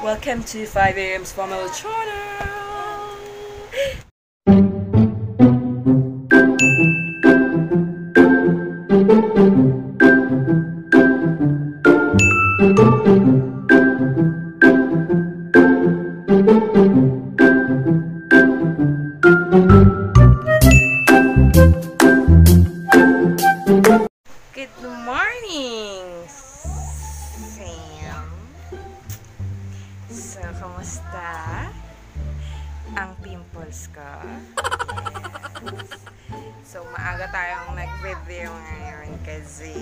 Welcome to 5 AM's Family Channel! Good morning, Sam. So, kamusta ang pimples ko? Yes. So, maaga tayong nag-video ngayon kasi,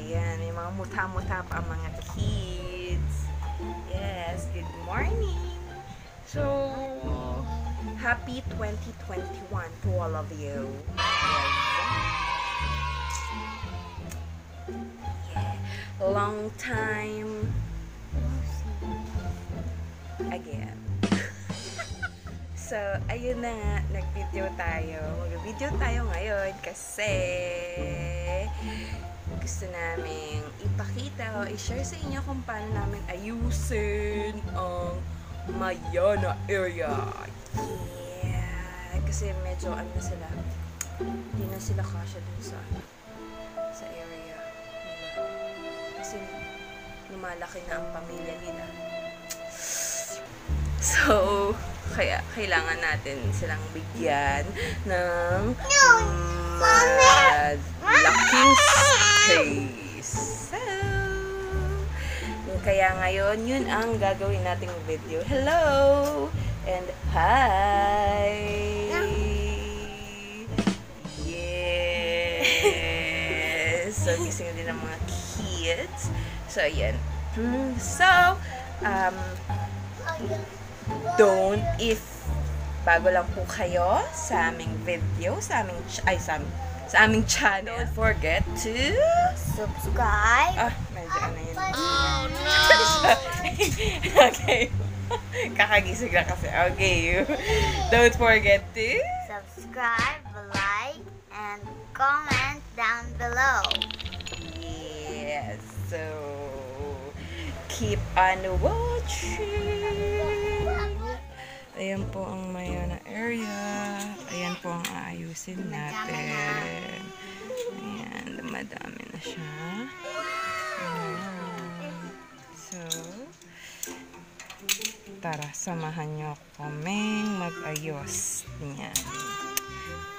ayan, may mga muta-muta pa ang mga kids. Yes, good morning. So, happy 2021 to all of you. Yes. Long time again. So, ayun na nga, nag-video tayo. Mag-video tayo ngayon kasi gusto namin ipakita o i-share sa inyo kung paano namin ayusin ang Mayana area. Yeah! Kasi medyo ano na sila, hindi na sila kasya dun sa area. Kasi lumalaki na ang pamilya nila. So, kaya kailangan natin silang bigyan ng malaking space. So, kaya ngayon, yun ang gagawin nating video. Hello! And hi! Yes! So, gising din ang mga kids. So, ayan. So, bago lang po kayo sa aming video, sa aming channel, don't forget to subscribe. Medyo ano yun. Oh no! Okay. Kakagising na kasi. Okay. Don't forget to subscribe, like, and comment down below. Yes. So, keep on watching. Ayan po ang Mayana area. Ayan po ang aayusin natin. Ayan, dumadami na siya. Ayan. So, tara, samahan nyo kaming mag-ayos. Ayan.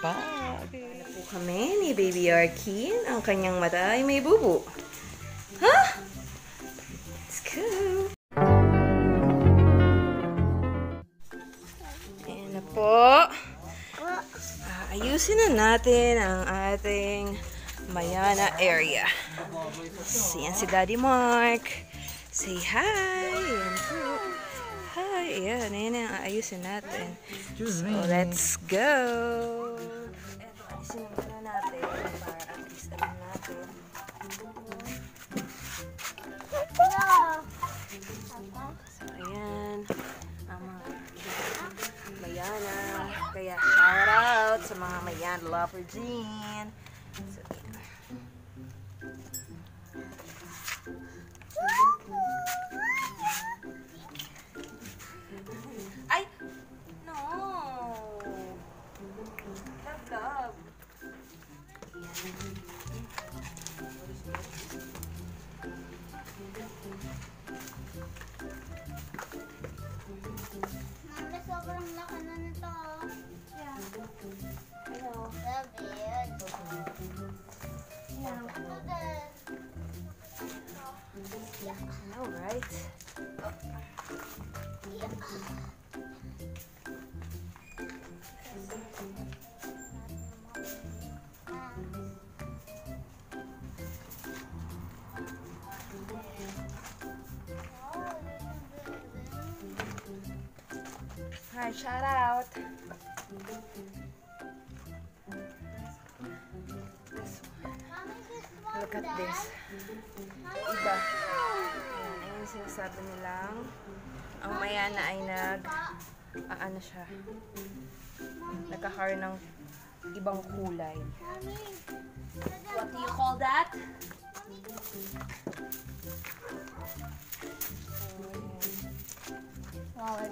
Bye! Ano po kami ni Baby Arkin? Ang kanyang mata ay may bubo. Huh? Let's go! Po. Ayusin na natin ang ating Mayana area. Yan si Daddy Mark. Say hi. Yan po. Hi. Ayan. Ayan ang ayusin natin. So, let's go. Eto, ayusin na muna natin para at least alam natin. So, ayan. Ang mga Mayana. Kaya shout out sa mga Mayana lover dyan. So, ay! No! Love. Sobrang laki na nito. Yeah. Hello. Love it. Yeah. I know, right? Yeah. Hi, shout out. Look at this. Iba. Ayan, ayun sinasabi nilang ang Mayana ay ano siya, nagkakaroon ng ibang kulay. What do you call that?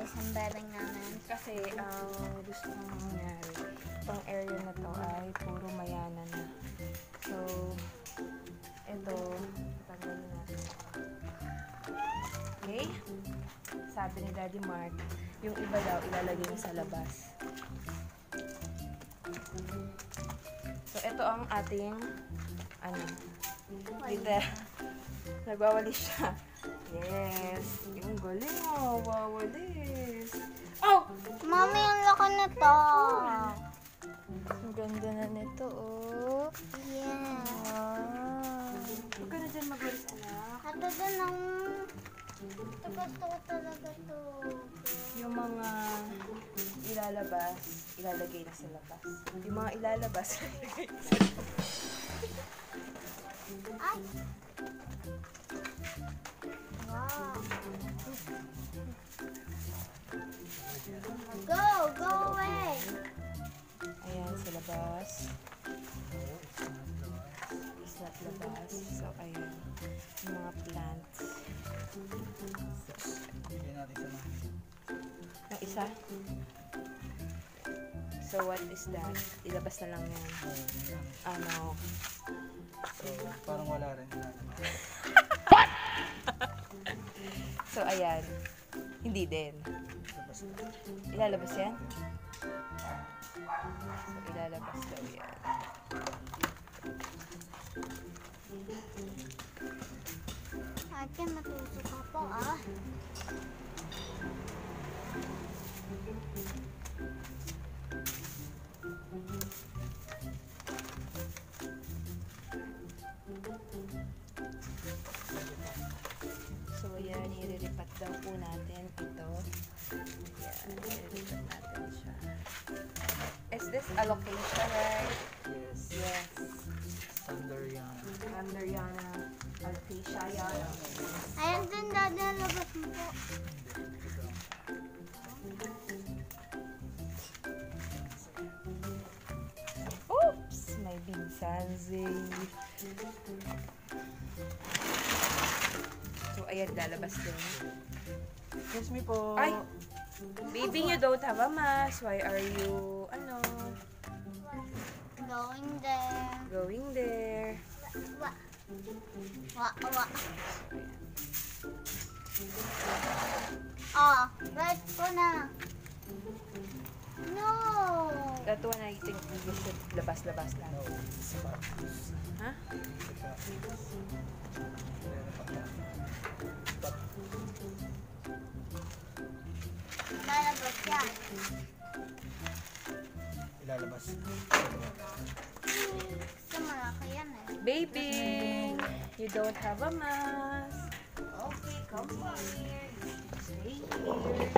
lalabas ang bedding namin. Kasi ang gusto kong mangyari, itong area na to ay puro mayana na. So, ito, tanggalin natin. Okay? Sabi ni Daddy Mark, yung iba daw ilalagay niya sa labas. So, ito ang ating, dito. Nagwawalis siya. Yes. Yung galing oh. Wawalis. Oh! Mami, ang laki na to. Ang ganda na nito oh. Yeah. Huwag ka na dyan magwalis, anak. Ito din ang... Ito gusto ko talaga to. Yung mga ilalabas, ilalagay na sa labas. Yung mga ilalabas, ilalagay na sa labas. Ay! Wow! Go! Go away! Ayan, sa labas. Sa labas. So, ayan. Yung mga plants. Yung isa. So, what is that? Ilabas na lang yan. Ano? So, parang wala rin. So, ayan. Hindi din. Ilalabas yan? So, ilalabas daw yan. Akin, matusok ka po ah. So, ayan. Irilipat daw po natin ito. Ayan. Irilipat natin siya. Is this a location, right? Yes. Yes. Under yan. Under Yana. Altesia Yana. Ayan din, Daddy, ang labas mo po. Oops! My big Sanzi. So, ayan, lalabas din. Excuse me po. Ay! Baby, you don't have a mask. Why are you, Going there. going there? Wa. Wa, wa. Oh, wait ko na. No. That one, I think you should labas-labas lang. No, sapatos. Ha? Sapatos. Lalabas yan. Ilalabas. Sa malaki yan eh. Baby, you don't have a mask. Okay, come here. Stay here.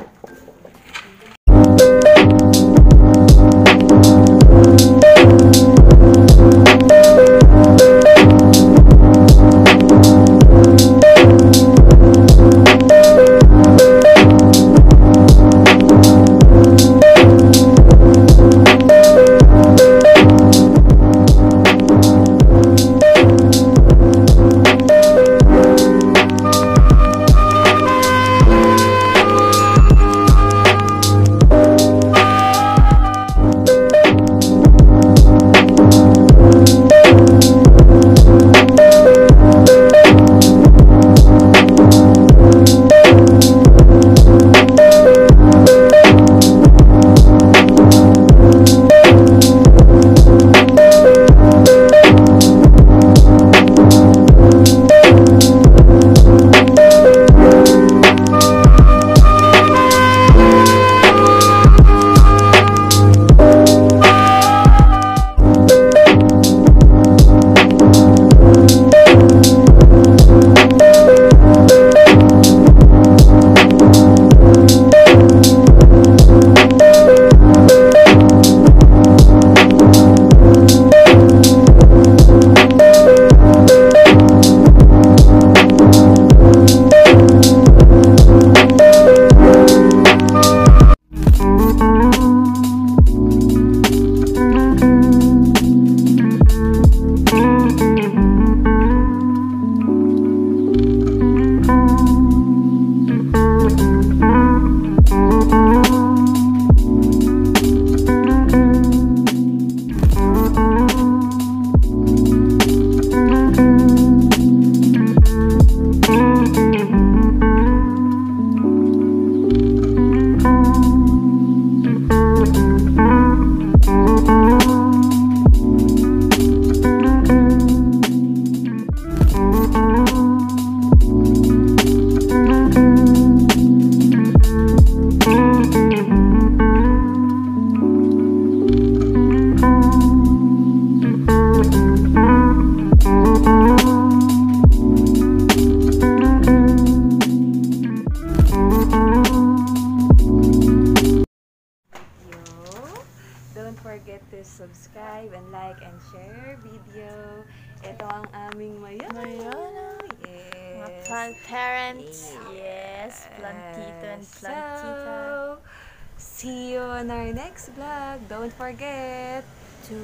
subscribe and like and share video. Ito ang aming Mayana. Mga Yes. plant parents. Yes. Plantito and plantita. So, see you on our next vlog. Don't forget To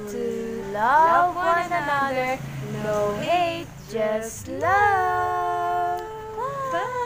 love one another. No hate, just love. Bye!